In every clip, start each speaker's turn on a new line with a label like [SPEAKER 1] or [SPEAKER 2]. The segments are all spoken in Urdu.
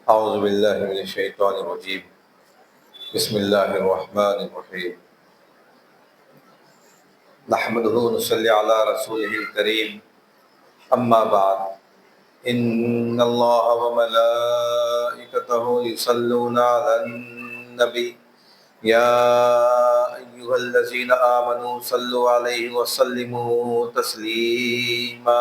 [SPEAKER 1] اعوذ باللہ من الشیطان الرجیم بسم اللہ الرحمن الرحیم نحمدہ ونصلی علی رسولہ الکریم اما بعد ان اللہ وملائکتہ یصلون علی النبی یا ایہا الذین آمنوا صلوا علیہ وسلموا تسلیما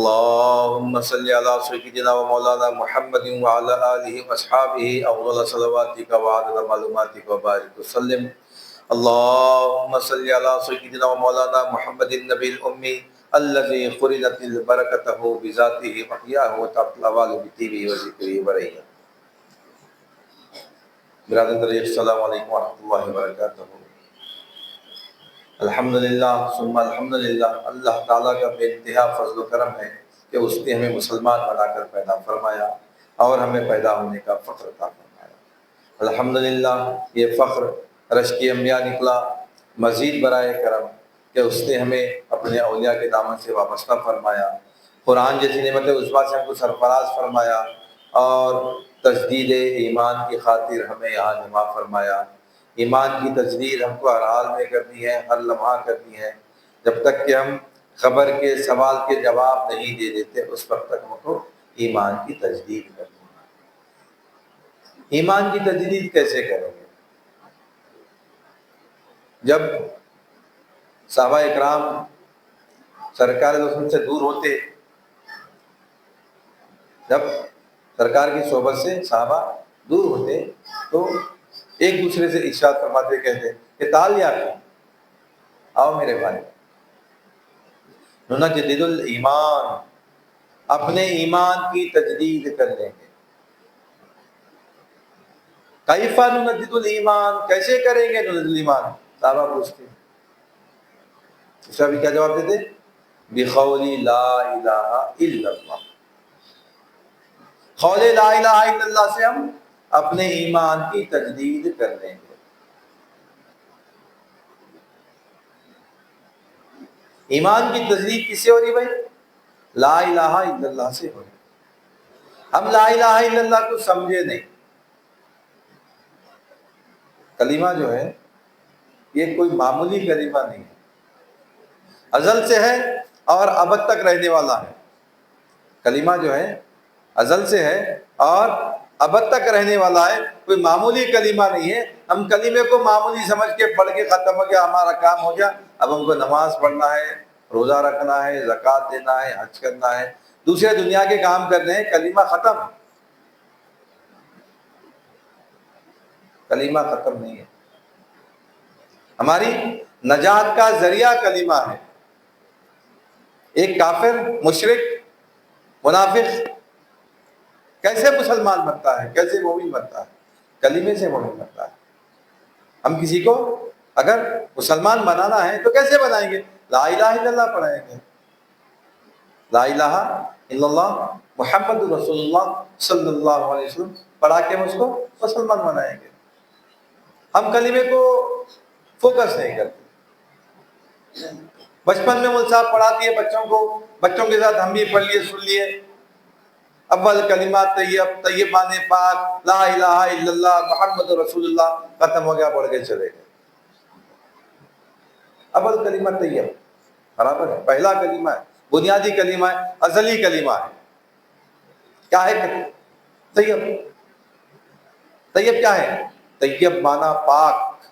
[SPEAKER 1] اللهم صل على سيدنا ومولانا محمد وعلى آله وأصحابه أفضل صلواتك وعدد معلوماتك وبارك وسلم اللهم صل على سيدنا ومولانا محمد النبي الأمي الذي قرنت بركته بذاته وحياه وتطلع بطيبه وذكره بريئا. برادر السلام علیکم ورحمۃ اللہ وبرکاتہ. الحمدللہ ثم الحمدللہ، اللہ تعالیٰ کا بے انتہا فضل و کرم ہے کہ اس نے ہمیں مسلمان بنا کر پیدا فرمایا اور ہمیں پیدا ہونے کا فخر عطا فرمایا. الحمدللہ یہ فخر رشک انبیاء نکلا، مزید برائے کرم کہ اس نے ہمیں اپنے اولیاء کے دامن سے وابستہ فرمایا، قرآن جیسی نعمت عظمیٰ سے ہم کو سرفراز فرمایا اور تجدید ایمان کی خاطر ہمیں یہاں جمع فرمایا. ایمان کی تجدید ہم کو ہر حال میں کرنی ہے، ہر لمحہ کرنی ہے. جب تک کہ ہم خبر کے سوال کے جواب نہیں دے دیتے اس وقت تک ہم کو ایمان کی تجدید کرنی ہے. ایمان کی تجدید کیسے کریں گے؟ جب صحابہ اکرام سرکار رسول سے دور ہوتے، جب سرکار کی صحبت سے صحابہ دور ہوتے تو ایک دوسرے سے ارشاد فرماتے، کہتے کہ تعال یا اخی، آؤ میرے بھائی، نجدد الایمان، اپنے ایمان کی تجدید کر لیں گے. کیف نجدد الایمان، کیسے کریں گے نجدد الایمان؟ صحابہ پوچھتے، اس کا بھی کیا جواب دیتے؟ بقول لا الہ الا اللہ، قول لا الہ الا اللہ سے ہم اپنے ایمان کی تجدید کر لیں گے. ایمان کی تجدید کس سے ہو رہی بھائی؟ لا الہ الا اللہ سے ہو رہی. ہم لا الہ الا اللہ کو سمجھے نہیں. کلمہ جو ہے یہ کوئی معمولی کلمہ نہیں ہے، ازل سے ہے اور ابد تک رہنے والا ہے. کلمہ جو ہے ازل سے ہے اور ابد تک رہنے والا ہے، کوئی معمولی کلمہ نہیں ہے. ہم کلمے کو معمولی سمجھ کے پڑھ کے ختم ہو گیا، ہمارا کام ہو گیا. اب ہم کو نماز پڑھنا ہے، روزہ رکھنا ہے، زکوٰۃ دینا ہے، حج کرنا ہے، دوسرے دنیا کے کام کرنے ہیں. کلمہ ختم، کلمہ ختم نہیں ہے. ہماری نجات کا ذریعہ کلمہ ہے. ایک کافر، مشرک، منافق کیسے مسلمان بنتا ہے، کیسے مومن بنتا ہے؟ کلمے سے مومن بنتا ہے. ہم کسی کو اگر مسلمان بنانا ہے تو کیسے بنائیں گے؟ لا الہ الا اللہ پڑھائیں گے. لا الہ الا اللہ محمد رسول اللہ صلی اللہ علیہ وسلم پڑھا کے ہم اس کو مسلمان بنائیں گے. ہم کلمے کو فوکس نہیں کرتے. بچپن میں مول صاحب پڑھاتی ہے بچوں کو، بچوں کے ساتھ ہم بھی پڑھ لیے، سن لیے. اول کلمات طیب، طیب معنی پاک، لا الہ الا اللہ محمد رسول اللہ، ختم ہو گیا، پڑھ کے چلے گئے. اول کلمہ طیب برابر ہے، پہلا کلمہ ہے، بنیادی کلمہ ہے، ازلی کلمہ ہے. کیا ہے طیب؟ طیب کیا ہے؟ طیب معنی پاک.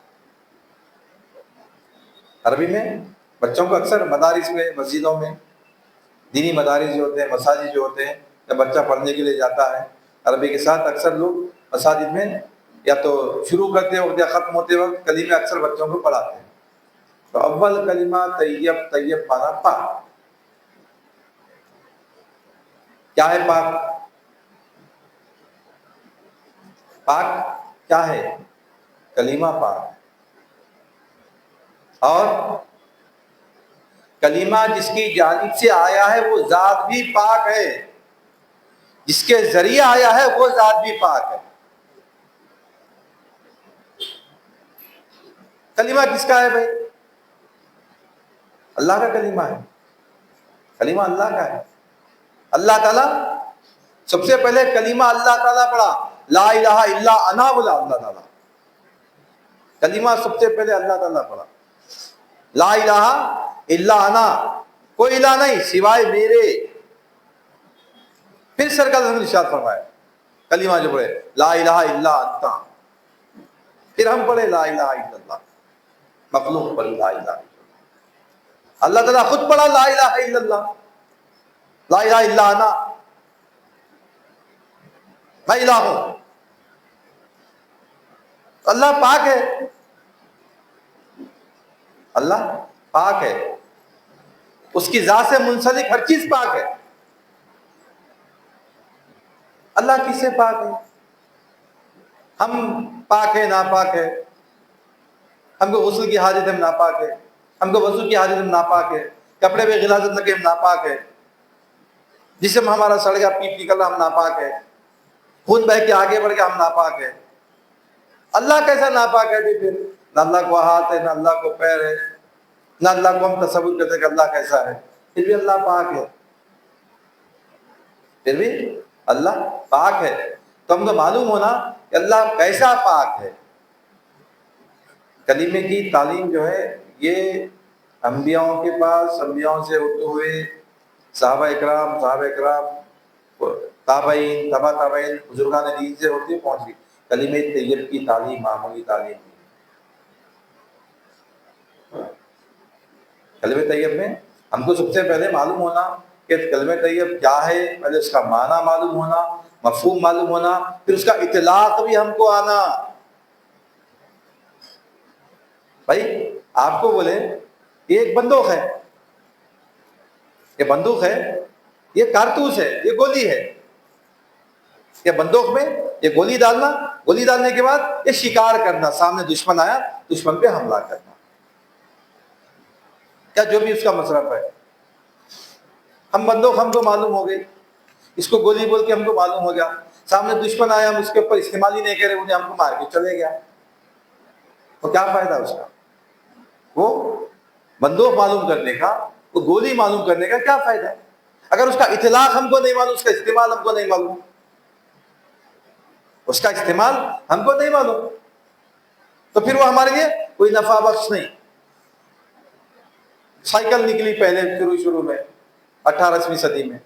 [SPEAKER 1] عربی میں بچوں کو اکثر مدارس میں، مسجدوں میں، دینی مدارس جو ہوتے ہیں، مساجد جو ہوتے ہیں، جب بچہ پڑھنے کے لیے جاتا ہے عربی کے ساتھ، اکثر لوگ مساجد میں یا تو شروع کرتے وقت یا ختم ہوتے وقت کلمے اکثر بچوں کو پڑھاتے ہیں. تو اول کلمہ طیب، طیب معنی پاک. کیا ہے پاک؟ پاک کیا ہے؟ کلمہ پاک. اور کلمہ جس کی جانب سے آیا ہے وہ ذات بھی پاک ہے، جس کے ذریعے آیا ہے وہ ذات بھی پاک ہے. کلمہ کس کا ہے بھائی؟ اللہ کا کلمہ ہے. کلمہ اللہ کا ہے. اللہ تعالیٰ سب سے پہلے کلمہ اللہ تعالیٰ پڑھا، لا الہ الا انا بولا اللہ تعالیٰ، کلمہ سب سے پہلے اللہ تعالیٰ پڑھا، لا الہ الا انا، کوئی الہ نہیں سوائے میرے۔ پھر سرکار نے ارشاد فرمایا کلمہ جو پڑھے لا الہ الا انت، پھر ہم پڑھے لا الہ الا اللہ، مخلوق پڑھی لا الہ الا اللہ، اللہ تعالیٰ خود پڑھا لا الہ الا اللہ، لا الہ الا انا، میں الہ ہوں۔ اللہ پاک ہے، اللہ پاک ہے، اس کی ذات سے منسلک ہر چیز پاک ہے۔ اللہ کس سے پاک ہے؟ ہم پاک ہے ناپاک ہے، ہم کو غسل کی حاجت ہے ہم ناپاک ہے، ہم کو وضو کی حاجت ہم ناپاک ہے، کپڑے پہ غلاظت لگے ہم ناپاک ہے، جسم ہمارا سڑ گیا پیپ نکل رہا ہم ناپاک ہے، خون بہ کے آگے بڑھ گیا ہم ناپاک ہے۔ اللہ کیسا ناپاک ہے جی؟ پھر نہ اللہ کو ہاتھ ہے، نہ اللہ کو پیر ہے، نہ اللہ کو ہم تصور کرتے کہ اللہ کیسا ہے، پھر بھی اللہ پاک ہے، پھر بھی اللہ پاک ہے۔ تو ہم کو معلوم ہونا کہ اللہ کیسا پاک ہے۔ کلمے کی تعلیم جو ہے یہ انبیاؤں کے پاس، انبیاؤں سے ہوتے ہوئے صحابہ اکرام، تابعین، تبع تابعین، بزرگان دین سے ہوتے پہنچ گئی۔ کلمہ طیب کی تعلیم معمولی تعلیم نہیں۔ کلمہ طیب میں ہم کو سب سے پہلے معلوم ہونا کہ کلمہ طیب کیا ہے، پہلے اس کا معنی معلوم ہونا، مفہوم معلوم ہونا، پھر اس کا اطلاق بھی ہم کو آنا۔ بھائی آپ کو بولے یہ ایک بندوق ہے، یہ بندوق ہے، یہ کارتوس ہے، یہ گولی ہے، یہ بندوق میں یہ گولی ڈالنا، گولی ڈالنے کے بعد یہ شکار کرنا، سامنے دشمن آیا دشمن پہ حملہ کرنا، کیا جو بھی اس کا مصرف ہے۔ ہم بندوق ہم کو معلوم ہو گئی، اس کو گولی بول کے ہم کو معلوم ہو گیا، سامنے دشمن آیا ہم اس کے اوپر استعمال ہی نہیں کرے، انہیں ہم کو مار کے چلے گیا، تو کیا فائدہ اس کا؟ وہ بندوق معلوم کرنے کا، وہ گولی معلوم کرنے کا کیا فائدہ ہے اگر اس کا اطلاق ہم کو نہیں معلوم، اس کا استعمال ہم کو نہیں معلوم، اس کا استعمال ہم کو نہیں معلوم، تو پھر وہ ہمارے لیے کوئی نفع بخش نہیں۔ سائیکل نکلی پہلے شروع میں 18ویں صدی میں،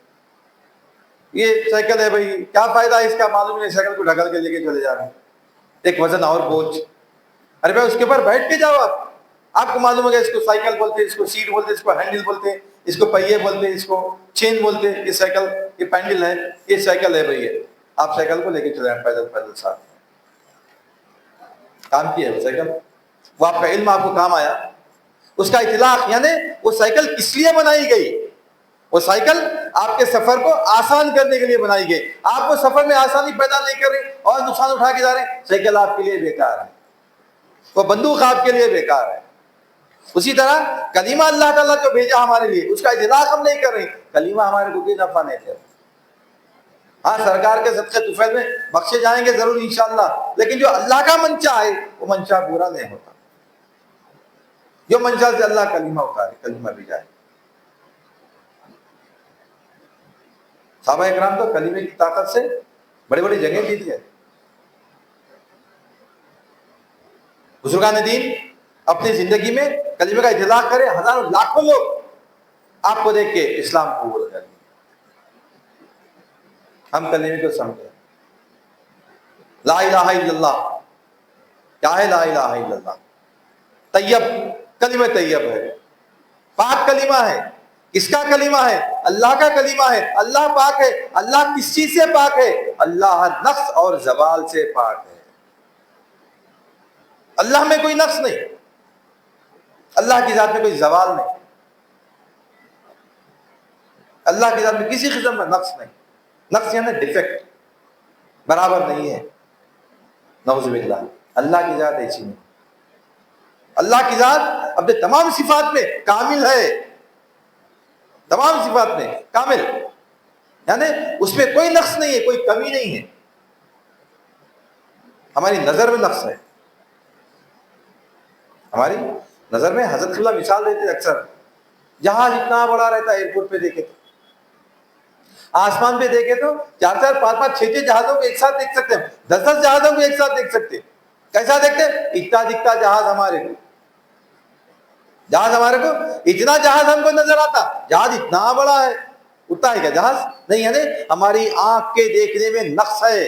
[SPEAKER 1] یہ سائیکل ہے بھائی، کیا فائدہ ہے اس کا معلوم نہیں، سائیکل کو ڈھکل کے لے کے چلے جا رہے ہیں، ایک وزن اور بوجھ، ارے بھائی اس کے اوپر بیٹھ کے جاؤ، آپ کو معلوم ہوگا اس کو سائیکل بولتے ہیں، اس کو سیٹ بولتے ہیں، اس کو ہینڈل بولتے ہیں، اس کو پہیے بولتے ہیں، اس کو چین بولتے ہیں، یہ سائیکل، یہ پینڈل ہے، یہ سائیکل ہے بھائی، آپ سائیکل کو لے کے چلے جائیں پیدل ساتھ، کام کیا ہے وہ سائیکل، وہ آپ کا علم آپ کو کام آیا، اس کا اطلاق یعنی وہ سائیکل کس لیے بنائی گئی، وہ سائیکل آپ کے سفر کو آسان کرنے کے لیے بنائی گئی، آپ کو سفر میں آسانی پیدا نہیں کر رہی اور نقصان اٹھا کے جا رہے ہیں، سائیکل آپ کے لیے بیکار ہے، وہ بندوق آپ کے لیے بیکار ہے۔ اسی طرح کلمہ اللہ تعالیٰ جو بھیجا ہمارے لیے، اس کا اطلاق ہم نہیں کر رہے، کلمہ ہمارے کو کوئی نفع نہیں دے رہا۔ ہاں سرکار کے صدقے طفیل میں بخشے جائیں گے ضرور انشاءاللہ، لیکن جو اللہ کا منشا ہے وہ منشا پورا نہیں ہوتا، جو منشا سے اللہ کلمہ اتارے، کلمہ بھی جائے۔ صحابہ اکرام تو کلمے کی طاقت سے بڑی بڑی جگہیں جیت گئے، بزرگان دین اپنی زندگی میں کلمے کا اطلاق کرے، ہزاروں لاکھوں لوگ آپ کو دیکھ کے اسلام قبول کریں۔ ہم کلمے کو سمجھیں، لا الہ الا اللہ کیا ہے؟ لا الہ الا اللہ طیب، کلمہ طیب ہے، پاک کلمہ ہے۔ کس کا کلمہ ہے؟ اللہ کا کلمہ ہے۔ اللہ پاک ہے، اللہ کس چیز سے پاک ہے؟ اللہ نقص اور زوال سے پاک ہے، اللہ میں کوئی نقص نہیں، اللہ کی ذات میں کوئی زوال نہیں، اللہ کی ذات میں کسی قسم کا نقص نہیں، نقص یعنی ڈیفیکٹ، برابر نہیں ہے، نعوذ باللہ، اللہ کی ذات ایسی نہیں، اللہ کی ذات اپنے تمام صفات میں کامل ہے، تمام صفات میں کامل، یعنی اس میں کوئی نقص نہیں ہے، کوئی کمی نہیں ہے۔ ہماری نظر میں نقص ہے، ہماری نظر میں حضرت اللہ مثال دیتے اکثر، جہاز اتنا بڑا رہتا ہے ایئرپورٹ پہ دیکھے تو آسمان پہ دیکھے تو 4-4 5-5 6-6 جہازوں کو ایک ساتھ دیکھ سکتے ہیں, 10-10 جہازوں کو ایک ساتھ دیکھ سکتے. کیسا دیکھتے ہیں؟ اتنا دکھتا جہاز ہمارے کو, جہاز ہمارے کو اتنا جہاز ہم کو نظر آتا, جہاز اتنا بڑا ہے, اتنا ہے کیا جہاز؟ نہیں ہے نا, ہماری آنکھ کے دیکھنے میں نقص ہے.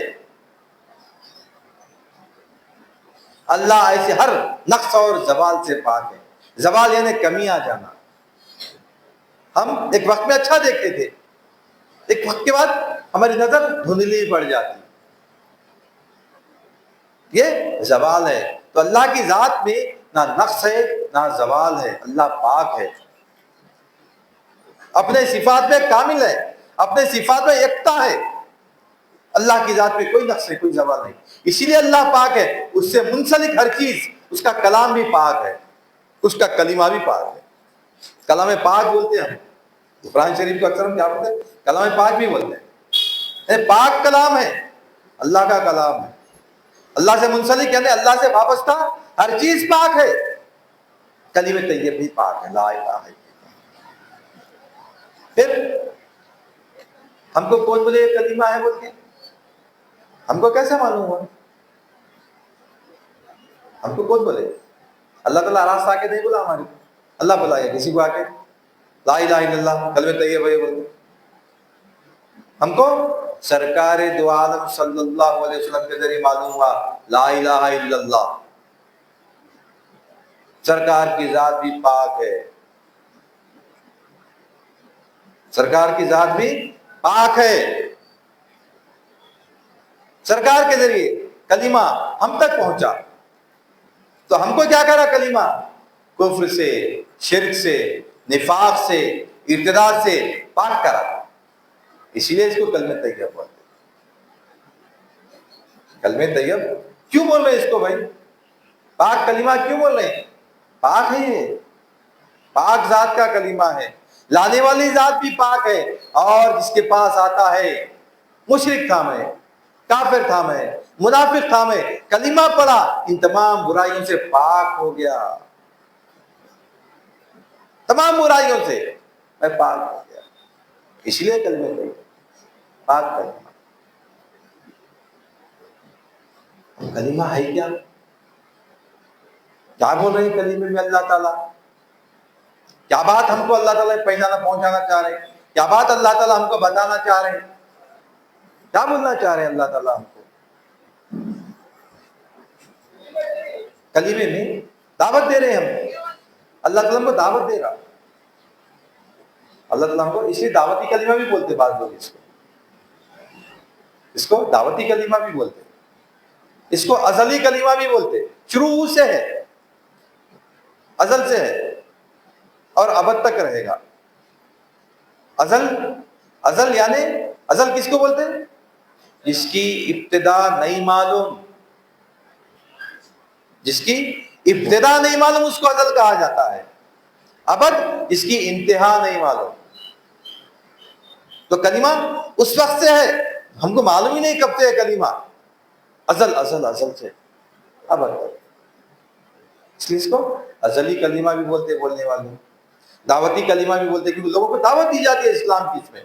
[SPEAKER 1] اللہ ایسے ہر نقص اور زوال سے پاک ہے. زوال یعنی کمی آ جانا. ہم ایک وقت میں اچھا دیکھتے تھے, ایک وقت کے بعد ہماری نظر دھندلی پڑ جاتی, یہ زوال ہے. تو اللہ کی ذات میں نہ نقص ہے نہ زوال ہے, اللہ پاک ہے, اپنے صفات میں کامل ہے, اپنے صفات میں یکتا ہے. اللہ کی ذات میں کوئی نقص نہیں, کوئی زوال نہیں. اسی لیے اللہ پاک ہے, اس سے منسلک ہر چیز, اس کا کلام بھی پاک ہے, اس کا کلمہ بھی پاک ہے. کلام پاک بولتے ہیں ہم, قرآن شریف کو اکثر ہم کیا بولتے ہیں؟ کلام پاک بھی بولتے ہیں. پاک کلام ہے, اللہ کا کلام ہے, اللہ سے منسلک یعنی اللہ سے وابستہ ہر چیز پاک ہے. کلمہ طیب بھی پاک ہے, لا الہ الا اللہ. پھر ہم کو کون بولے یہ کلمہ ہے بول کے؟ ہم کو کیسے معلوم ہوا؟ ہم کو کون بولے؟ اللہ تعالیٰ راستہ آ کے نہیں بولا ہماری, اللہ بلایا کسی کو آ کے لا الہ الا اللہ کلمہ طیبہ یہ بولے. ہم کو سرکار دو عالم صلی اللہ علیہ وسلم کے ذریعے معلوم ہوا لا الہ الا اللہ. سرکار کی ذات بھی پاک ہے, سرکار کی ذات بھی پاک ہے. سرکار کے ذریعے کلمہ ہم تک پہنچا, تو ہم کو کیا کرا کلمہ؟ کفر سے, شرک سے, نفاق سے, ارتداد سے پاک کرا. اسی لیے اس کو کلمہ طیب بولتے ہیں. کلمہ طیب کیوں بول رہے ہیں اس کو بھائی؟ پاک کلمہ کیوں بول رہے ہیں؟ پاک ہے یہ, پاک ذات کا کلمہ ہے, لانے والی ذات بھی پاک ہے, اور جس کے پاس آتا ہے مشرک تھا میں, کافر تھا میں, منافق تھا میں, کلمہ پڑھا, ان تمام برائیوں سے پاک ہو گیا, تمام برائیوں سے میں پاک ہو گیا. اس لیے کلمہ طیب پاک کلمہ. کلمہ ہے کیا؟ کیا بول رہے ہیں کلمے میں اللہ تعالیٰ؟ کیا بات ہم کو اللہ تعالیٰ پہنچانا پہنچانا چاہ رہے ہیں؟ کیا بات اللہ تعالیٰ ہم کو بتانا چاہ رہے ہیں؟ کیا بولنا چاہ رہے ہیں اللہ تعالیٰ ہم کو؟ کلمے میں دعوت دے رہے ہیں ہم, اللہ تعالیٰ ہم کو دعوت دے رہا. اللہ تعالیٰ ہم کو اسی دعوتی کلمہ بھی بولتے بعض لوگ, اس کو دعوتی کلمہ بھی بولتے, اس کو ازلی کلمہ بھی بولتے. شروع سے ہے, ازل سے ہے, اور ابد تک رہے گا. ازل, ازل یعنی ازل کس کو بولتے ہیں؟ جس کی ابتدا نہیں معلوم, جس کی ابتدا نہیں معلوم اس کو ازل کہا جاتا ہے. ابد جس کی انتہا نہیں معلوم. تو کلمہ اس وقت سے ہے, ہم کو معلوم ہی نہیں کب سے ہے کلمہ, ازل ازل ازل سے ابد. اس لیے اس کو ازلی کلمہ بھی بولتے بولنے والے, دعوتی کلمہ بھی بولتے, کیونکہ لوگوں کو دعوت دی جاتی ہے اسلام کی, اس میں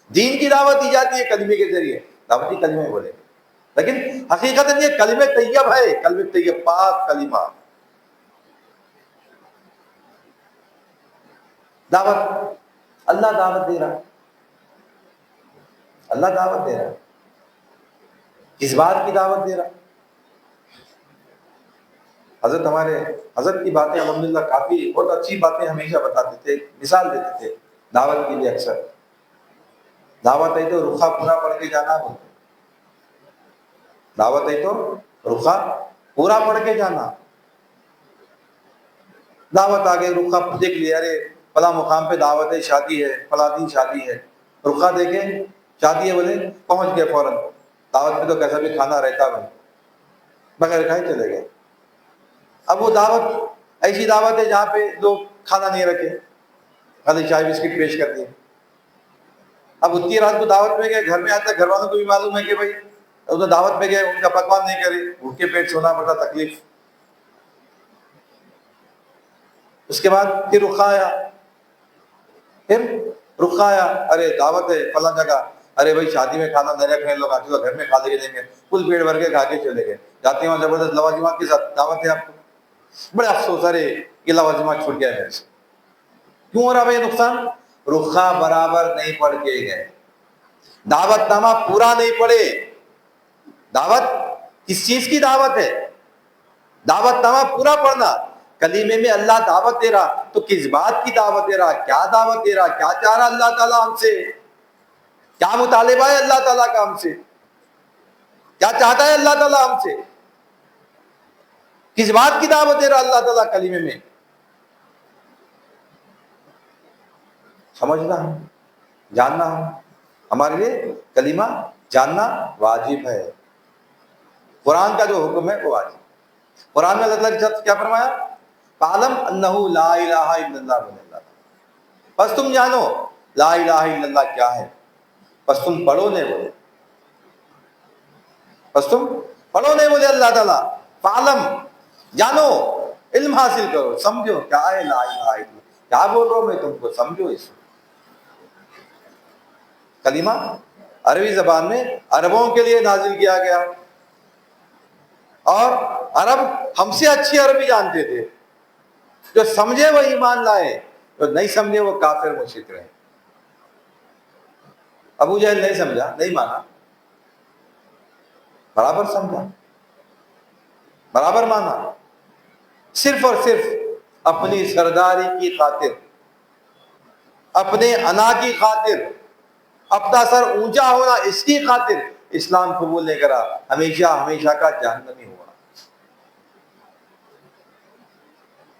[SPEAKER 1] دین کی دعوت دی جاتی ہے کلمے کے ذریعے, دعوتی کلمہ بولے. لیکن حقیقت یہ کلمہ طیب ہے, کلمہ طیب پاک کلمہ. دعوت, اللہ دعوت دے رہا, اللہ دعوت دے رہا. کس بات کی دعوت دے رہا؟ حضرت ہمارے حضرت کی باتیں الحمدللہ کافی بہت اچھی باتیں ہمیشہ بتاتے تھے, مثال دیتے تھے دعوت کے لیے. اکثر دعوت ہے تو رخا پورا پڑھ کے جانا بولتے, دعوت ہے تو رخا پورا پڑھ کے جانا. دعوت آگے رخا دیکھ لیا, ارے فلاں مقام پہ دعوت ہے, شادی ہے, فلاں دن شادی ہے, رخا دیکھے شادی ہے بولے پہنچ گئے فوراً. دعوت پہ تو کیسا بھی کھانا رہتا بھائی, بغیر کھائے چلے گئے. اب وہ دعوت ایسی دعوت ہے جہاں پہ لوگ کھانا نہیں رکھے, خالی چائے بسکٹ پیش کر دیے. اب اتنی رات کو دعوت میں گئے, گھر میں آتا ہے, گھر والوں کو بھی معلوم ہے کہ بھائی ادھر دعوت میں گئے, ان کا پکوان نہیں کرے, بھوکے پیٹ سونا پڑتا, تکلیف. اس کے بعد پھر رخا آیا, ارے دعوت ہے فلاں جگہ, ارے بھائی شادی میں کھانا نہیں رکھنے لوگ آتے تو گھر میں کھا لے کے دیں گے، فل پیٹ بھر کے کھا کے چلے گئے، جاتے ہیں وہاں زبردست لوازمات کے ساتھ دعوت ہے آپ کو، بڑے افسوس، ارے یہ لوازمات چھوٹ گیا ہے۔ کیوں ہو رہا بھائی نقصان؟ رخا برابر نہیں پڑھ کے گئے، دعوت نامہ پورا نہیں پڑھے۔ دعوت کس چیز کی دعوت ہے؟ دعوت نامہ پورا پڑھنا۔ کلیمے میں اللہ دعوت دے رہا تو کس بات کی دعوت دے رہا، کیا دعوت دے رہا، کیا چاہ رہا اللہ تعالیٰ ہم سے، کیا مطالبہ ہے اللہ تعالیٰ کا ہم سے، کیا چاہتا ہے اللہ تعالیٰ ہم سے، کس بات کی دعوت دے رہا اللہ تعالیٰ کلیمے میں، سمجھنا ہم، جاننا ہم، ہمارے لیے کلمہ جاننا واجب ہے۔ قرآن کا جو حکم ہے وہ واجب۔ قرآن میں اللہ تعالیٰ نے کیا فرمایا؟ فَعْلَمْ أَنَّهُ لَا إِلَٰهَ إِلَّا اللَّهُ وَلَا إِلَٰهَ إِلَّا اللَّهُ، بس تم جانو لا الہ الا اللہ کیا ہے، بس تم پڑھو نہیں بولے، بس تم پڑھو نہیں بولے اللہ تعالیٰ۔ فعلم، جانو، علم حاصل کرو، سمجھو کیا ہے لا الہ الا اللہ، کیا بول رہا ہوں میں تم کو، سمجھو اس کلمہ عربی زبان میں عربوں کے لیے نازل کیا گیا، اور عرب ہم سے اچھی عربی جانتے تھے، جو سمجھے وہ ایمان لائے، جو نہیں سمجھے وہ کافر مشرک رہے۔ ابو جہل نہیں سمجھا، نہیں مانا، برابر سمجھا، برابر مانا، صرف اور صرف اپنی سرداری کی خاطر، اپنے انا کی خاطر، اپنا سر اونچا ہونا اس کی خاطر اسلام قبول نہیں کرا، ہمیشہ ہمیشہ کا جہنمی ہوا۔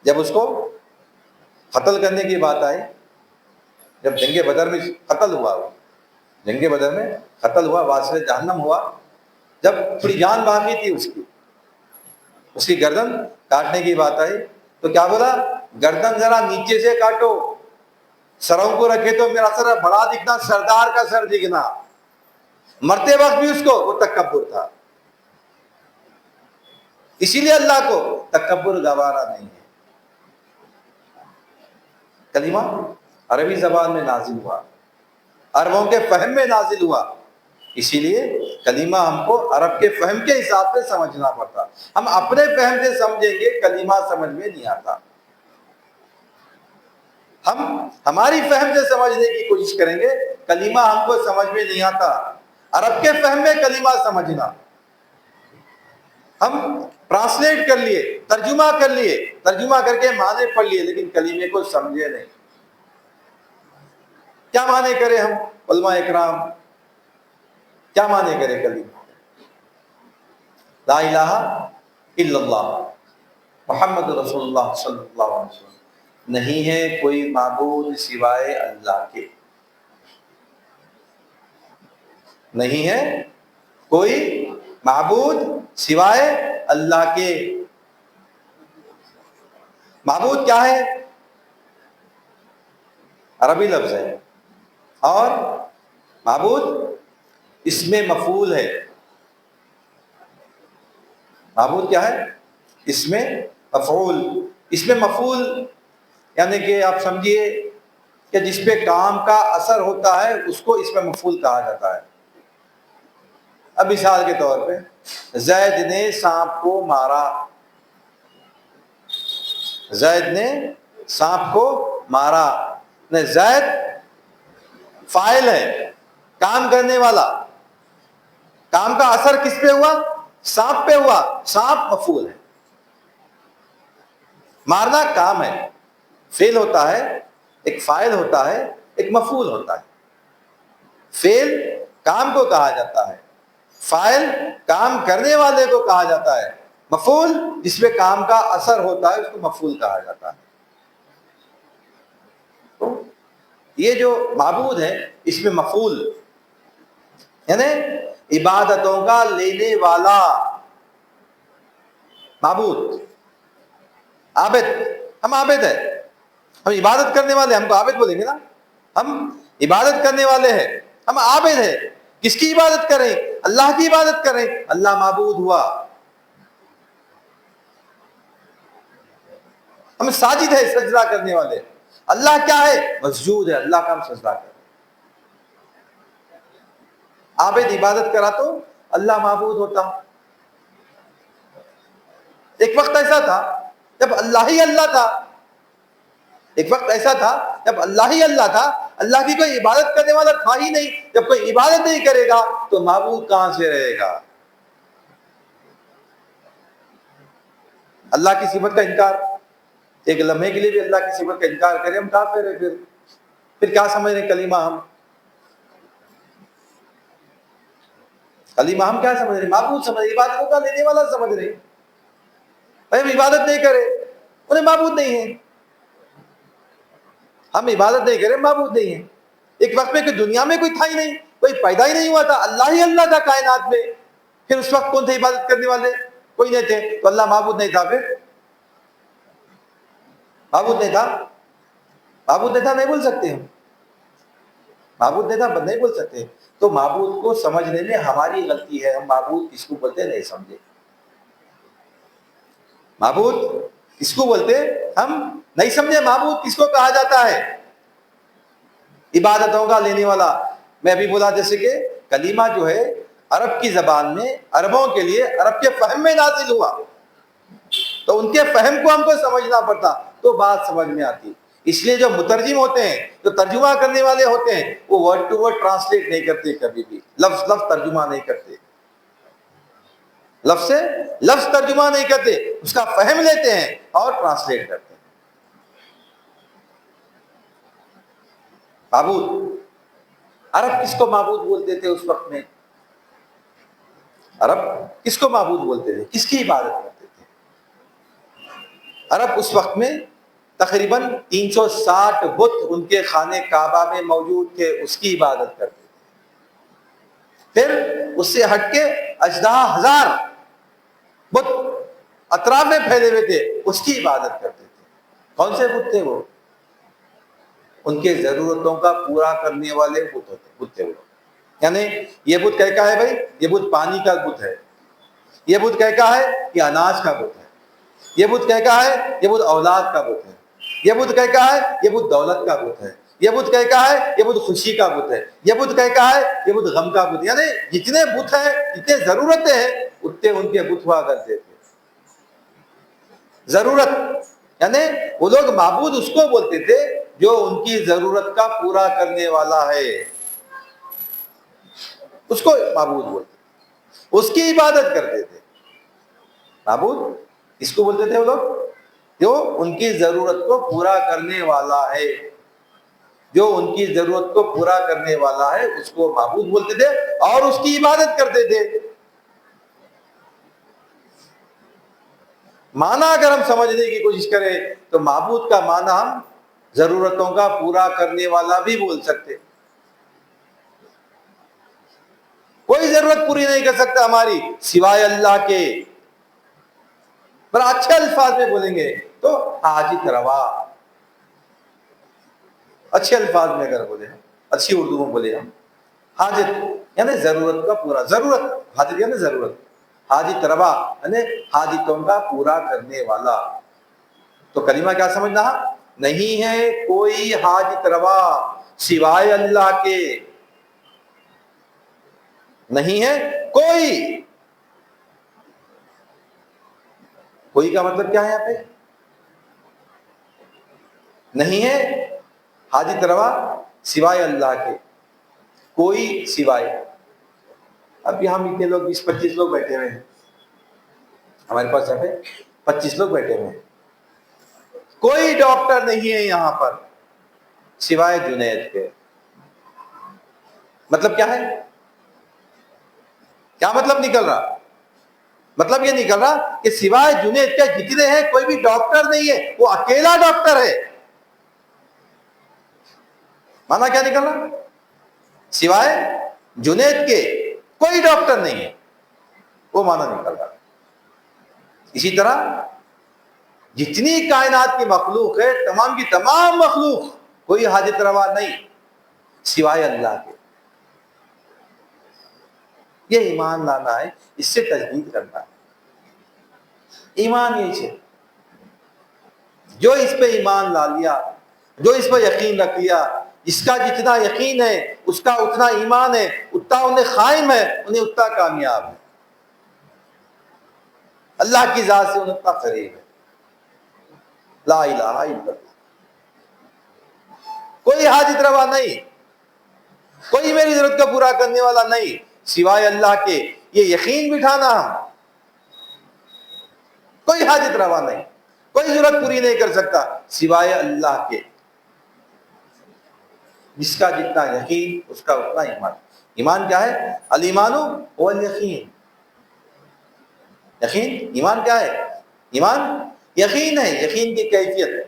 [SPEAKER 1] جب اس کو قتل کرنے کی بات آئی، جب جنگ بدر میں قتل ہوا، جنگ بدر میں قتل ہوا، واسل جہنم ہوا، جب تھوڑی جان باقی تھی اس کی گردن کاٹنے کی بات آئی تو کیا بولا؟ گردن ذرا نیچے سے کاٹو، سروں کو رکھے تو میرا سر بڑا دکھنا، سردار کا سر دکھنا۔ مرتے وقت بھی اس کو وہ تکبر تھا، اسی لیے اللہ کو تکبر گوارا نہیں ہے۔ کلمہ عربی زبان میں نازل ہوا، عربوں کے فہم میں نازل ہوا، اسی لیے کلمہ ہم کو عرب کے فہم کے حساب سے سمجھنا پڑتا۔ ہم اپنے فہم سے سمجھیں گے کلمہ سمجھ میں نہیں آتا، ہم ہماری فہم سے سمجھنے کی کوشش کریں گے، کلمہ ہم کو سمجھ میں نہیں آتا۔ عرب کے فہم میں کلمہ سمجھنا، ہم ٹرانسلیٹ کر لیے، ترجمہ کر لیے، ترجمہ کر کے معنی پڑھ لیے، لیکن کلمے کو سمجھے نہیں۔ کیا معنی کرے ہم علماء اکرام، کیا معنی کرے کلمہ؟ لا الہ الا اللہ محمد رسول اللہ صلی اللہ علیہ وسلم، نہیں ہے کوئی معبود سوائے اللہ کے، نہیں ہے کوئی معبود سوائے اللہ کے۔ معبود کیا ہے؟ عربی لفظ ہے، اور معبود اس میں مفعول ہے۔ معبود کیا ہے؟ اس میں مفعول، اس میں مفعول یعنی کہ آپ سمجھیے کہ جس پہ کام کا اثر ہوتا ہے اس کو اس میں مفعول کہا جاتا ہے۔ اب مثال کے طور پہ زید نے سانپ کو مارا، زید نے سانپ کو مارا، زید فاعل ہے، کام کرنے والا، کام کا اثر کس پہ ہوا؟ سانپ پہ ہوا، سانپ مفعول ہے۔ مارنا کام ہے، فعل ہوتا ہے، ایک فاعل ہوتا ہے، ایک مفعول ہوتا ہے۔ فعل کام کو کہا جاتا ہے، فاعل کام کرنے والے کو کہا جاتا ہے، مفعول جس پہ کام کا اثر ہوتا ہے اس کو مفعول کہا جاتا ہے۔ تو یہ جو معبود ہے اس میں مفعول یعنی عبادتوں کا لینے والا، معبود، عابد، ہم عابد ہیں، ہم عبادت کرنے والے، ہم کو عابد بولیں گے نا، ہم عبادت کرنے والے ہیں، ہم عابد ہیں۔ کس کی عبادت کریں؟ اللہ کی عبادت کریں، اللہ معبود ہوا۔ ہم ساجد ہے، سجدہ کرنے والے، اللہ کیا ہے؟ مسجود ہے، اللہ کا ہم سجدہ کریں۔ عابد عبادت کرا تو اللہ معبود ہوتا. ایک وقت ایسا تھا جب اللہ ہی اللہ تھا. ایک وقت ایسا تھا جب اللہ ہی اللہ تھا, اللہ کی کوئی عبادت کرنے والا تھا ہی نہیں. جب کوئی عبادت نہیں کرے گا تو معبود کہاں سے رہے گا؟ اللہ کی صفت کا انکار, ایک لمحے کے لیے بھی اللہ کی صفت کا انکار کریں ہم کافر ہیں. پھر کیا سمجھ رہے کلمہ ہم؟ کلمہ ہم کیا سمجھ رہے؟ معبود سمجھ رہے, عبادتوں کا لینے والا سمجھ رہے. بھائی ہم عبادت نہیں کرے انہیں معبود نہیں ہے. ہم عبادت نہیں کریں معبود نہیں ہیں. ایک وقت میں کہ دنیا میں کوئی تھا ہی نہیں, کوئی پیدا ہی نہیں ہوا تھا, اللہ ہی اللہ تھا کائنات میں. پھر اس وقت کون تھے عبادت کرنے والے؟ کوئی نہیں تھے, تو اللہ معبود نہیں تھا. پھر معبود نہیں تھا, معبود نہیں تھا نہیں بول سکتے ہم, معبود نہیں تھا نہیں بول سکتے. تو معبود کو سمجھنے میں ہماری غلطی ہے. ہم معبود کس کو بولتے نہیں سمجھے. معبود کس کو بولتے ہم نہیں سمجھے. معبود کس کو کہا جاتا ہے؟ عبادتوں کا لینے والا. میں ابھی بولا جیسے کہ کلمہ جو ہے عرب کی زبان میں, عربوں کے لیے عرب کے فہم میں نازل ہوا, تو ان کے فہم کو ہم کو سمجھنا پڑتا تو بات سمجھ میں آتی. اس لیے جو مترجم ہوتے ہیں, جو ترجمہ کرنے والے ہوتے ہیں, وہ ورڈ ٹو ورڈ ٹرانسلیٹ نہیں کرتے, کبھی بھی لفظ لفظ ترجمہ نہیں کرتے, لفظ سے لفظ ترجمہ نہیں کرتے, اس کا فہم لیتے ہیں اور ٹرانسلیٹ کرتے ہیں. معبود, عرب کس کو معبود بولتے تھے اس وقت میں؟ عرب کس کو معبود بولتے تھے؟ کس کی عبادت کرتے تھے عرب اس وقت میں؟ تقریباً 360 بت ان کے خانہ کعبہ میں موجود تھے, اس کی عبادت کرتے تھے. پھر اس سے ہٹ کے اژدہا ہزار بت اطراف میں پھیلے ہوئے تھے, اس کی عبادت کرتے تھے. کون سے بت تھے وہ؟ ان کے ضرورتوں کا پورا کرنے والے بت تھے وہ. یعنی یہ بت کہتا ہے بھائی یہ بت پانی کا بت ہے, یہ بت کہتا ہے یہ اناج کا بت ہے, یہ بت کہتا ہے یہ بت اولاد کا بت ہے, یہ بت کہتا ہے یہ بت دولت کا بت ہے, یہ بت کہتا ہے یہ بت خوشی کا بت ہے, یہ بت کہتا ہے یہ بت غم کا بت. یعنی جتنے بت ہیں, جتنے ضرورتیں ہیں, اتنے ان کے بت ہوا کرتے تھے. ضرورت یعنی وہ لوگ معبود اس کو بولتے تھے جو ان کی ضرورت کا پورا کرنے والا ہے, اس کو معبود بولتے تھے, اس کی عبادت کرتے تھے. معبود اس کو بولتے تھے وہ لوگ جو ان کی ضرورت کو پورا کرنے والا ہے, جو ان کی ضرورت کو پورا کرنے والا ہے اس کو معبود بولتے تھے اور اس کی عبادت کرتے تھے. معنی اگر ہم سمجھنے کی کوشش کریں تو معبود کا معنی ہم ضرورتوں کا پورا کرنے والا بھی بول سکتے. کوئی ضرورت پوری نہیں کر سکتا ہماری سوائے اللہ کے. پر اچھے الفاظ میں بولیں گے تو حاجت روا, اچھے الفاظ میں اگر بولے, اچھی اردو میں بولے ہم, حاجت یعنی ضرورت کا پورا, ضرورت حاجت یعنی ضرورت, حاجت روا یعنی حاجتوں کا پورا کرنے والا. تو کلمہ کیا سمجھنا, نہیں ہے کوئی حاجت روا سوائے اللہ کے, نہیں ہے کوئی. کوئی کا مطلب کیا ہے یہاں پہ؟ نہیں ہے حاجت روا سوائے اللہ کے, کوئی سوائے. اب یہاں اتنے لوگ 20-25 لوگ بیٹھے ہوئے ہیں ہمارے پاس, یہاں پہ 25 لوگ بیٹھے ہوئے ہیں. کوئی ڈاکٹر نہیں ہے یہاں پر سوائے جنید کے. مطلب کیا ہے؟ کیا مطلب نکل رہا؟ مطلب یہ نکل رہا کہ سوائے جنید کے جتنے ہیں کوئی بھی ڈاکٹر نہیں ہے, وہ اکیلا ڈاکٹر ہے. مانا کیا نکل رہا؟ سوائے جنید کے کوئی ڈاکٹر نہیں ہے, وہ مانا نکل رہا. اسی طرح جتنی کائنات کی مخلوق ہے, تمام کی تمام مخلوق کوئی حاجت روا نہیں سوائے اللہ کے. یہ ایمان لانا ہے, اس سے تجدید کرنا ہے. ایمان یہ ہے جو اس پہ ایمان لا لیا, جو اس پہ یقین رکھ لیا, اس کا جتنا یقین ہے اس کا اتنا ایمان ہے، اتنا انہیں قائم ہے، انہیں اتنا کامیاب ہے، اللہ کی ذات سے انہیں اتنا قریب ہے۔ لا الہ الا اللہ۔ کوئی حاجت روا نہیں، کوئی میری ضرورت کو پورا کرنے والا نہیں سوائے اللہ کے، یہ یقین بٹھانا، کوئی حاجت روا نہیں، کوئی ضرورت پوری نہیں کر سکتا سوائے اللہ کے۔ جس کا جتنا یقین اس کا اتنا ایمان۔ ایمان کیا ہے؟ الایمان هو الیقین۔ یقین، ایمان کیا ہے؟ ایمان یقین ہے، یقین کی کیفیت ہے۔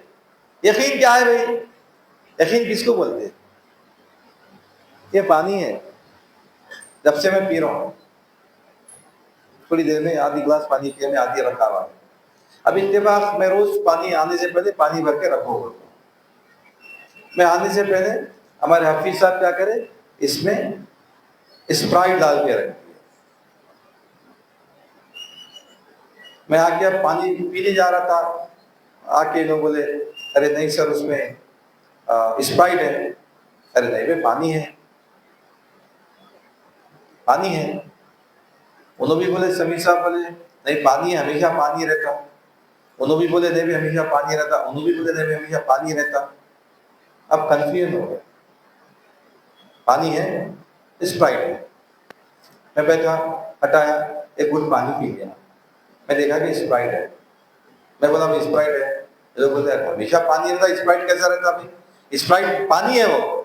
[SPEAKER 1] یقین کیا ہے بھائی؟ یقین کس کو بولتے ہیں؟ یہ پانی ہے، جب سے میں پی رہا ہوں، تھوڑی دیر میں آدھی گلاس پانی پیا، میں آدھی رکھا ہوا ہے۔ اب اتفاق میں روز پانی آنے سے پہلے پانی بھر کے رکھو گا، میں آنے سے پہلے ہمارے حفیظ صاحب کیا کرے، اس میں اسپرائٹ ڈال کے رکھ، میں آ کے اب پانی پینے جا رہا تھا، آ کے لوگ بولے ارے نہیں سر اس میں اسپرائٹ ہے۔ ارے نہیں بھائی پانی ہے، پانی ہے۔ انہوں بھی بولے سمیع صاحب بولے نہیں پانی ہے، ہمیشہ پانی رہتا۔ انہوں بھی بولے نہیں بھی ہمیشہ پانی رہتا، انہوں بھی بولے نہیں بھی ہمیشہ پانی رہتا۔ اب کنفیوژن ہو گیا، پانی ہے اسپرائٹ ہے۔ میں بیٹھا، ہٹایا، ایک گھٹ پانی پی گیا، میں دیکھا کہ اسپرائٹ ہے۔ میں بولا بھائی اسپرائٹ ہے، لوگ بولتے ہیں ہمیشہ پانی رہتا، اسپرائٹ کیسا رہتا؟ بھائی اسپرائٹ پانی ہے، وہ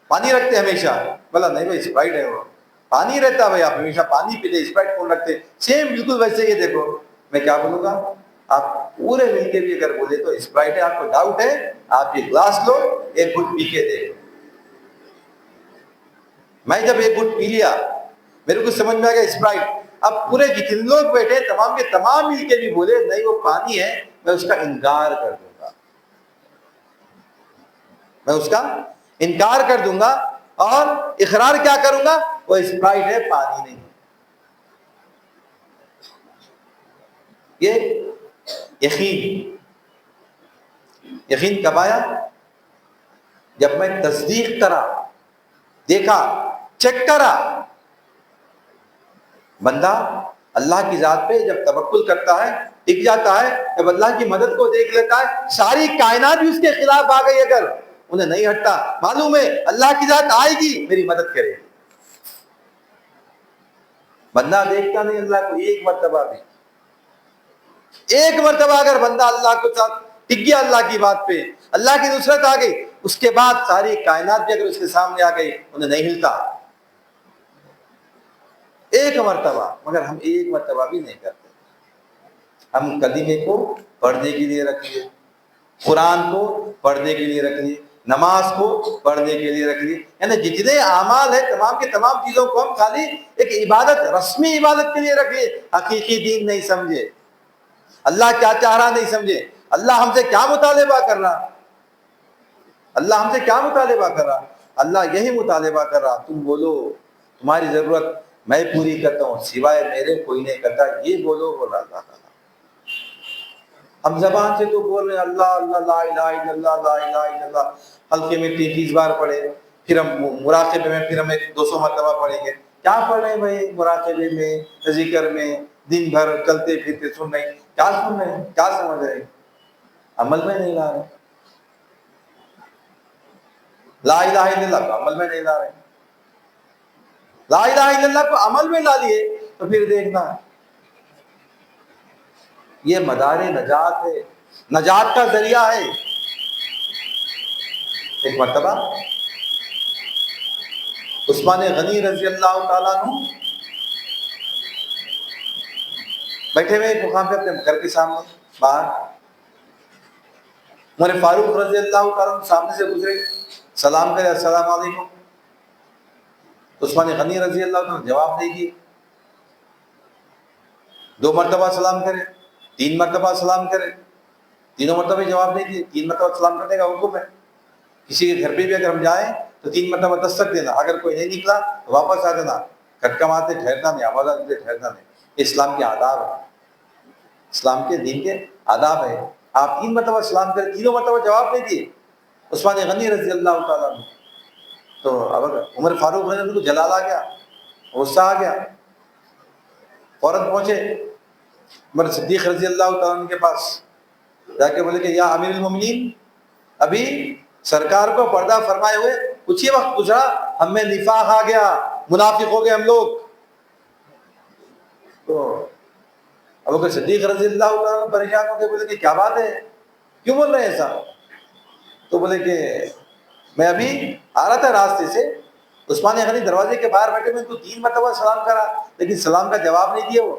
[SPEAKER 1] پانی رکھتے ہمیشہ۔ بولا نہیں بھائی اسپرائٹ ہے، وہ پانی رہتا، بھائی آپ ہمیشہ پانی پیتے، اسپرائٹ کون رکھتے؟ سیم بالکل ویسے ہی دیکھو۔ میں کیا بولوں گا؟ آپ پورے مل کے بھی اگر بولے تو اسپرائٹ ہے، آپ کو ڈاؤٹ ہے، آپ یہ گلاس لو، ایک گھٹ پی کے دیکھو۔ میں جب ایک گھٹ پی لیا، میرے کو سمجھ میں آ گیا اسپرائٹ۔ اب پورے جتنے لوگ بیٹھے تمام کے تمام مل کے بھی بولے نہیں وہ پانی ہے، میں اس کا انکار کر دوں گا، میں اس کا انکار کر دوں گا اور اقرار کیا کروں گا؟ وہ اسپرائٹ ہے، پانی نہیں۔ یہ یقین، یقین کب آیا؟ جب میں تصدیق کرا، دیکھا، چیک کرا۔ بندہ اللہ کی ذات پہ جب توکل کرتا ہے ٹک جاتا ہے، جب اللہ کی مدد کو دیکھ لیتا ہے، ساری کائنات بھی اس کے خلاف آ گئی اگر انہیں نہیں ہٹتا، معلوم ہے اللہ کی ذات آئے گی میری مدد کرے گی۔ بندہ دیکھتا نہیں اللہ کو ایک مرتبہ بھی، ایک مرتبہ اگر بندہ اللہ کو ساتھ ٹک گیا، اللہ کی بات پہ، اللہ کی نصرت آ گئی، اس کے بعد ساری کائنات بھی اگر اس کے سامنے آ گئی انہیں نہیں ہلتا، ایک مرتبہ۔ مگر ہم ایک مرتبہ بھی نہیں کرتے۔ ہم کلمے کو پڑھنے کے لیے رکھ لیے، قرآن کو پڑھنے کے لیے رکھ لیے، نماز کو پڑھنے کے لیے رکھ لیے، یعنی جتنے اعمال ہیں تمام کے تمام چیزوں کو ہم خالی ایک عبادت، رسمی عبادت کے لیے رکھ لیے، حقیقی دین نہیں سمجھے، اللہ کیا چاہ رہا نہیں سمجھے، اللہ ہم سے کیا مطالبہ کر رہا، اللہ ہم سے کیا مطالبہ کر رہا؟ اللہ یہی مطالبہ کر رہا تم بولو تمہاری ضرورت میں پوری کرتا ہوں، سوائے میرے کوئی نہیں کرتا، یہ بولو بولا اللہ تعالیٰ۔ ہم زبان سے تو بول رہے ہیں اللہ اللہ، لا الہ الا اللہ، لا الہ الا اللہ، ہلکے میں 33 بار پڑھے، پھر ہم مراقبے میں پھر ہم 200 مرتبہ پڑھیں گے۔ کیا پڑھ رہے ہیں بھائی مراقبے میں، ذکر میں، دن بھر چلتے پھرتے سن رہے ہیں، کیا سن رہے ہیں، کیا سمجھ رہے ہیں؟ عمل میں نہیں لا رہے، لا الہ الا اللہ کو عمل میں نہیں لا رہے، لا الہ الا اللہ کو عمل میں لا لیے تو پھر دیکھنا یہ مدار نجات ہے، نجات کا ذریعہ ہے۔ ایک مرتبہ عثمان غنی رضی اللہ تعالیٰ عنہ بیٹھے ہوئے ایک مقام پہ اپنے گھر کے سامنے باہر، عمر فاروق رضی اللہ تعالیٰ عنہ سامنے سے گزرے، سلام کرے السلام علیکم، عثمان غنی رضی اللہ تعالیٰ عنہ جواب نہیں دیے، 2 مرتبہ سلام کرے، 3 مرتبہ سلام کرے، تینوں مرتبہ جواب نہیں دیے، 3 مرتبہ سلام کرنے کا حکم ہے۔ کسی کے گھر پہ بھی اگر ہم جائیں تو 3 مرتبہ دستک دینا، اگر کوئی نہیں نکلا تو واپس آ جانا، کھٹکا مارتے ٹھہرنا نہیں، آواز آتے ٹھہرنا نہیں، اسلام کے آداب ہے، اسلام کے دین کے آداب ہے۔ آپ 3 مرتبہ سلام کریں، تینوں مرتبہ جواب نہیں دیے، عثمان غنی رضی اللہ تعالیٰ عنہ تو اب عمر فاروق رضی اللہ عنہ کو جلال آ گیا، غصہ آ گیا، فوراً پہنچے عمر صدیق رضی اللہ تعالیٰ عنہ کے پاس، جا کے بولے کہ یا امیر المومنین، ابھی سرکار کو پردہ فرمائے ہوئے کچھ ہی وقت گزرا، ہم میں نفاق آ گیا، منافق ہو گئے ہم لوگ۔ تو ابو بکر صدیق رضی اللہ تعالیٰ عنہ پریشان ہو کے بولے کہ کیا بات ہے، کیوں بول رہے ہیں ایسا؟ تو بولے کہ میں ابھی آ رہا تھا راستے سے، عثمان غنی دروازے کے باہر بیٹھے، میں ان کو 3 مرتبہ سلام کرا لیکن سلام کا جواب نہیں دیا وہ۔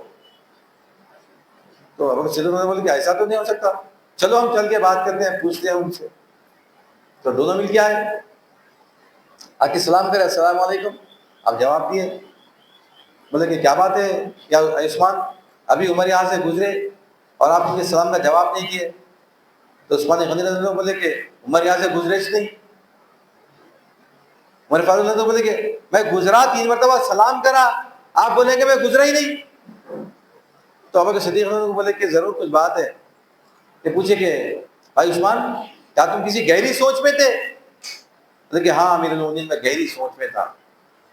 [SPEAKER 1] تو ابو بکر صدیق نے بولے کہ ایسا تو نہیں ہو سکتا، چلو ہم چل کے بات کرتے ہیں، پوچھتے ہیں ان سے۔ تو دونوں مل کے آئے، آ کے سلام کرے، السلام علیکم، آپ جواب دیے۔ بولے کہ کیا بات ہے یا عثمان، ابھی عمر یہاں سے گزرے اور آپ مجھے سلام کا جواب نہیں دیے۔ تو عثمان غنی رضی اللہ عنہ بولے کہ عمر یہاں سے گزرے نہیں۔ عمر فاروق رضی اللہ عنہ بولے کہ میں گزرا، 3 مرتبہ سلام کرا، آپ بولیں کہ میں گزرا ہی نہیں۔ تو ابو بکر صدیق رضی اللہ عنہ بولے کہ ضرور کچھ بات ہے۔ کہ پوچھے کہ بھائی عثمان، کیا تم کسی گہری سوچ میں تھے؟ بولے کہ ہاں امیر المومنین، میں گہری سوچ میں تھا۔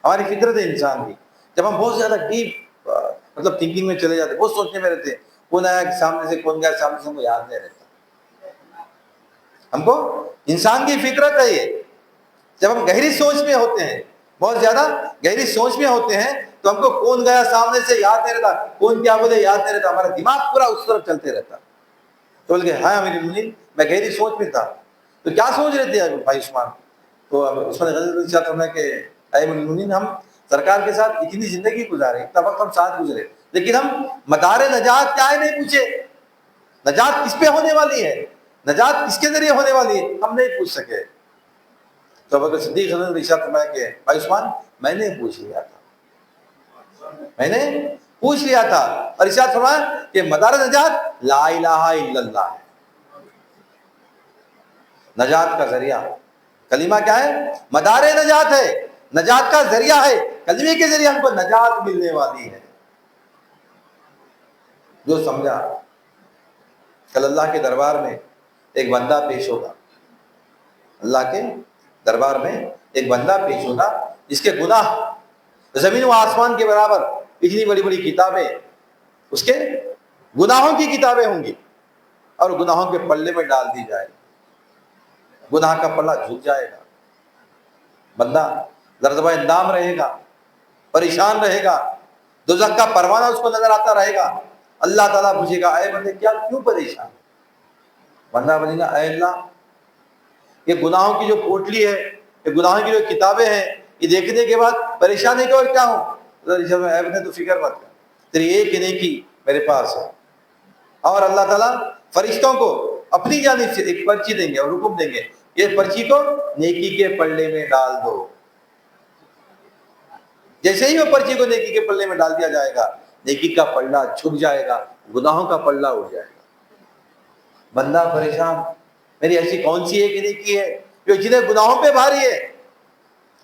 [SPEAKER 1] ہماری فطرت ہے انسان کی، جب ہم بہت زیادہ ڈیپ مطلب تھنکنگ میں چلے جاتے، بہت سوچنے میں رہتے، کون آیا سامنے سے، کون گیا سامنے سے، ہم کو یاد نہیں رہتا۔ ہم کو انسان کی فطرت ہے یہ، جب ہم گہری سوچ میں ہوتے ہیں، بہت زیادہ گہری سوچ میں ہوتے ہیں، تو ہم کو کون گیا سامنے سے یاد نہیں رہتا، کون کیا بولے یاد نہیں رہتا، ہمارا دماغ پورا اس طرف چلتے رہتا۔ تو بول کے ہاں امیر المومنین، میں گہری سوچ میں تھا۔ تو کیا سوچ رہے تھے بھائی عثمان؟ تو عثمان غنی رضی اللہ عنہ کہ اے امیر المومنین، ہم سرکار کے ساتھ اتنی زندگی گزارے، اتنا وقت ہم ساتھ گزرے، لیکن ہم مدار نجات کیا ہے نہیں پوچھے، نجات کس پہ ہونے والی ہے، نجات کس کے ذریعے ہونے والی ہے، ہم نہیں پوچھ سکے۔ تو ابو بکر صدیق رضی اللہ عنہ ارشاد فرمایا کہ بھائی عثمان، میں نے پوچھ لیا تھا، میں نے پوچھ لیا تھا، اور ارشاد فرمایا کہ مدار نجات لا الہ الا اللہ ہے، نجات کا ذریعہ کلمہ کیا ہے؟ مدار نجات ہے، نجات کا ذریعہ ہے، کلمے کے ذریعے ہم کو نجات ملنے والی ہے۔ جو سمجھا، کل اللہ کے دربار میں ایک بندہ پیش ہوگا، اللہ کے دربار میں ایک بندہ پیش ہوگا جس کے گناہ زمین و آسمان کے برابر، اتنی بڑی بڑی کتابیں اس کے گناہوں کی کتابیں ہوں گی، اور گناہوں کے پلے میں ڈال دی جائے گی، گناہ کا پلہ جھک جائے گا، بندہ لرزبہ اندام رہے گا، پریشان رہے گا، دوزخ کا پروانہ اس کو نظر آتا رہے گا۔ اللہ تعالیٰ پوچھے گا اے بندے کیا کیوں پریشان؟ بندہ بولے گا اے اللہ، یہ گناہوں کی جو پوٹلی ہے، یہ گناہوں کی جو کتابیں ہیں، یہ دیکھنے کے بعد پریشان ہے کہ اور کیا ہوں؟ اے بندے تو فکر مت کر، تیری ایک نیکی میرے پاس ہے۔ اور اللہ تعالیٰ فرشتوں کو اپنی جانب سے ایک پرچی دیں گے اور حکم دیں گے، یہ پرچی کو نیکی کے پلے میں ڈال دو۔ جیسے ہی وہ پرچی کو نیکی کے پلے میں ڈال دیا جائے گا، نیکی کا پلہ جھک جائے گا، گناہوں کا پلہ اٹھ جائے گا۔ بندہ پریشان، میری ایسی کون سی ایک نیکی ہے جو جنہیں گناہوں پہ بھاری ہے؟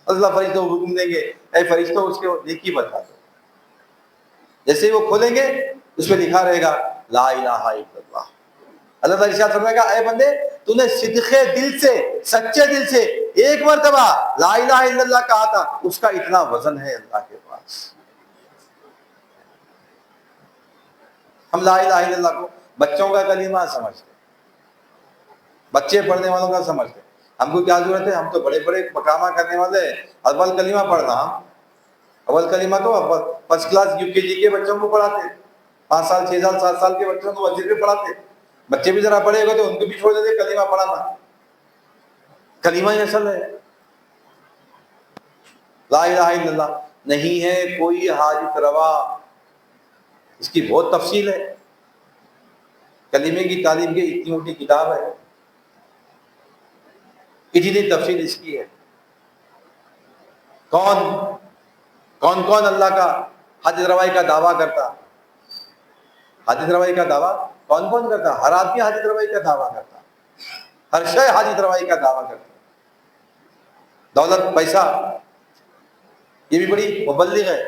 [SPEAKER 1] اللہ فرشتوں کو حکم دیں گے، اے فرشتوں اس کے نیکی بتا دو۔ جیسے ہی وہ کھولیں گے، اس پہ لکھا رہے گا لا الہ الا اللہ۔ اللہ تعالیٰ ارشاد فرمائے گا اے بندے، تو نے صدقے دل سے، سچے دل سے ایک مرتبہ لا الہ الا اللہ کہا تھا، اس کا اتنا وزن ہے اللہ کے پاس۔ ہم لا الہ الا اللہ کو بچوں کا کلمہ سمجھتے، بچے پڑھنے والوں کا سمجھتے، ہم کو کیا ضرورت ہے؟ ہم تو بڑے بڑے مقامہ کرنے والے، اول کلمہ پڑھنا، اول کلمہ تو فرسٹ کلاس UKG کے بچوں کو پڑھاتے، 5 سال 6 سال 7 سال کے بچوں کو مسجد میں پڑھاتے، بچے بھی ذرا بڑے ہوئے تو ان کو بھی چھوڑ دیتے کلمہ پڑھانا۔ کلمہ ہی اصل ہے، لا الہ الا اللہ نہیں ہے کوئی حاجت روا۔ اس کی بہت تفصیل ہے، کلمے کی تعلیم کی اتنی موٹی کتاب ہے، اتنی تفصیل اس کی ہے۔ کون کون اللہ کا حاجت روائی کا دعویٰ کرتا؟ حاجت روائی کا دعویٰ کون کون کرتا؟ ہر آدمی حاجت روائی کا دعویٰ کرتا، ہر شے حاجت روائی کا دعویٰ کرتا۔ دولت، پیسہ، یہ بھی بڑی مبلغ ہے،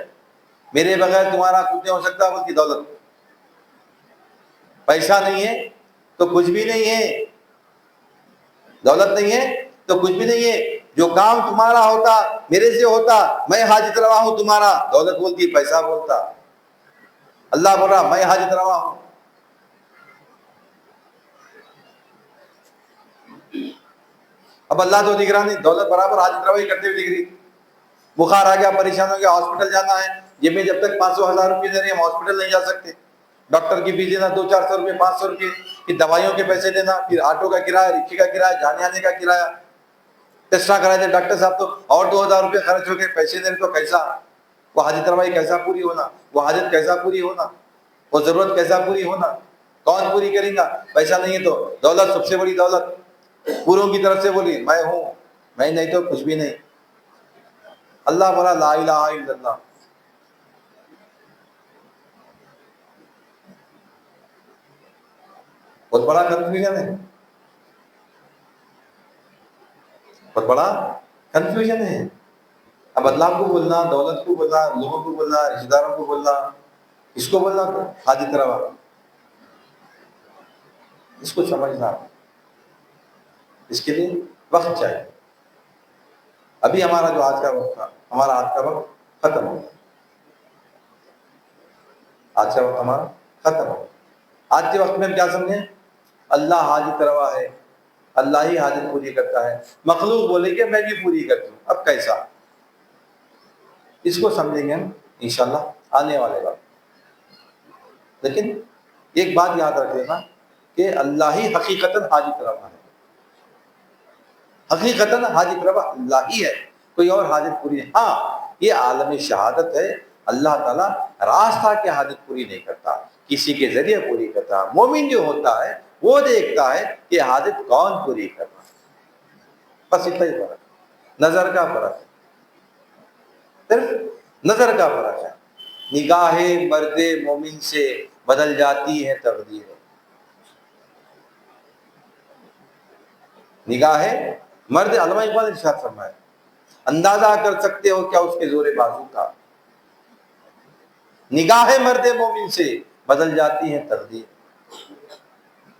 [SPEAKER 1] میرے بغیر تمہارا کچھ نہیں ہو سکتا بلکہ دولت۔ پیسہ نہیں ہے تو کچھ بھی نہیں ہے، دولت نہیں ہے تو کچھ بھی نہیں ہے، جو کام تمہارا ہوتا میرے سے ہوتا، میں حاجت روا ہوں تمہارا. دولت بولتی، پیسہ بولتا. اللہ بول رہا میں حاجت روا ہوں. اب اللہ تو دکھ رہا نہیں، دولت برابر حاجت روائی کرتے ہوئے دکھ رہی. بخار آ گیا، پریشان ہو گیا، ہاسپٹل جانا ہے، جب میں جب تک 500,000 روپئے دے رہے ہیں ہم ہاسپٹل نہیں جا سکتے. ڈاکٹر کی فیس دینا 200-400 روپئے، 500 روپئے، پھر دوائیوں کے پیسے دینا، پھر آٹو کا کرایہ، رکشے کا کرایہ، جانے آنے کا کرایہ. ٹیسٹا کرائے تھے ڈاکٹر صاحب تو اور 2,000 روپئے خرچ ہو گئے. پیسے دے رہے تو کیسا وہ حاجت روائی کیسا پوری ہونا، وہ حاجت کیسا پوری ہونا، وہ ضرورت کیسا پوری ہونا؟ کون پوری کرے گا؟ پیسہ نہیں ہے تو دولت سب سے بڑی دولت پوروں کی طرف سے بولی میں ہوں، میں نہیں تو کچھ بھی نہیں. اللہ بولا لا الہ الا اللہ. بہت بڑا کنفیوژن ہے، بہت بڑا کنفیوژن ہے. اب اللہ کو بولنا، دولت کو بولنا، لوگوں کو بولنا، رشتے داروں کو بولنا، اس کو بولنا حاجت روا، اس کو سمجھنا، اس کے لیے وقت چاہیے. ابھی ہمارا جو آج کا وقت تھا، ہمارا آج کا وقت ختم ہو گیا. آج کا وقت ہمارا ختم ہو گیا. آج کے وقت میں ہم کیا سمجھیں؟ اللہ حاجت روا ہے، اللہ ہی حاجت پوری کرتا ہے. مخلوق بولے کہ میں بھی پوری کرتی ہوں. اب کیسا؟ اس کو سمجھیں گے ہم انشاءاللہ آنے والے وقت. لیکن ایک بات یاد رکھ لینا کہ اللہ ہی حقیقتاً حاجت روا ہے. حقیقتاً حاجت روا اللہ ہی ہے، کوئی اور حاجت پوری نہیں. ہاں یہ عالم شہادت ہے، اللہ تعالیٰ راستہ کی حاجت پوری نہیں کرتا، کسی کے ذریعے پوری کرتا. مومن جو ہوتا ہے وہ دیکھتا ہے کہ حاجت کون پوری کرنا. بس اتنا ہی فرق ہے، نظر کا فرق ہے، صرف نظر کا فرق ہے. نگاہ مرد مومن سے بدل جاتی ہے تقدیر. نگاہ مرد، علامہ اقبال نے ارشاد فرمایا اندازہ کر سکتے ہو کیا اس کے زور بازو کا، نگاہ مرد مومن سے بدل جاتی ہے تقدیر.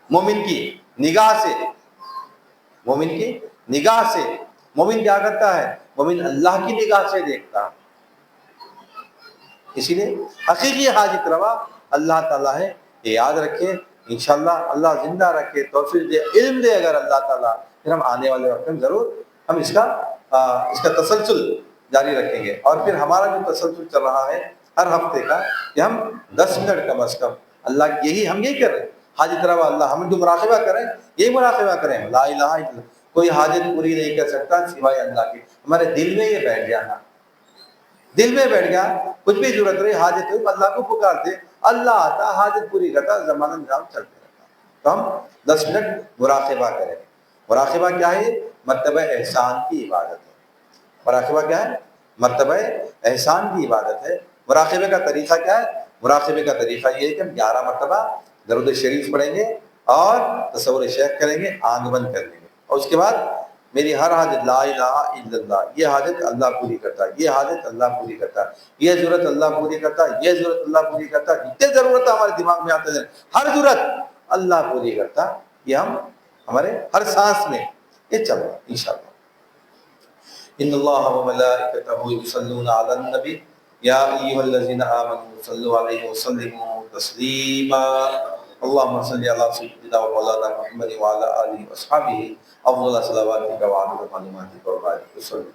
[SPEAKER 1] مومن کی نگاہ سے، مومن کی نگاہ سے، مومن کیا کرتا ہے؟ مومن اللہ کی نگاہ سے دیکھتا. اسی لیے حقیقی حاجت روا اللہ تعالیٰ ہے. یہ یاد رکھے انشاءاللہ، اللہ زندہ رکھے، توفیق دے، علم دے اگر اللہ تعالیٰ، پھر ہم آنے والے وقت میں ضرور ہم اس کا تسلسل جاری رکھیں گے. اور پھر ہمارا جو تسلسل چل رہا ہے ہر ہفتے کا، کہ ہم 10 منٹ کم از کم اللہ یہی ہم یہی کر رہے ہیں حاجت روا. اللہ ہم جو مراقبہ کریں یہی مراقبہ کریں، لا الہ الا اللہ. کوئی حاجت پوری نہیں کر سکتا سوائے اللہ کی. ہمارے دل میں یہ بیٹھ جانا، دل میں بیٹھ گیا، کچھ بھی ضرورت رہی حاجت ہوئی اللہ کو پکارتے، اللہ آتا حاجت پوری کرتا، زمانہ نظام چلتے رہتا. تو ہم 10 منٹ مراقبہ کریں. مراقبہ کیا ہے؟ مرتبہ احسان کی عبادت ہے. مراقبہ کیا ہے؟ مرتبہ احسان کی عبادت ہے. مراقبے کا طریقہ کیا ہے؟ مراقبے کا طریقہ یہ ہے کہ ہم 11 مرتبہ درود شریف پڑھیں گے اور تصور شیخ کریں گے، آنکھ بند کر لیں گے. اور اس کے بعد میری ہر حاجت لا الہ الا اللہ، یہ حاجت اللہ پوری کرتا ہے، یہ حاجت اللہ پوری کرتا ہے، یہ ضرورت اللہ پوری کرتا ہے، یہ ضرورت اللہ پوری کرتا ہے. جتنے ضرورت ہمارے دماغ میں آتے ہیں ہر ضرورت اللہ پوری کرتا. یہ ہم ہمارے ہر سانس میں یہ چل رہا ہے انشاءاللہ. ان اللہ و ملائکتہ یصلون علی النبی یا ایھا الذین آمنوا صلوا علیہ وسلموا تسلیما. اللهم صل على سيدنا ومولانا محمد وعلى آله وأصحابه أفضل صلواتك وعدد معلوماتك وبارك وسلم.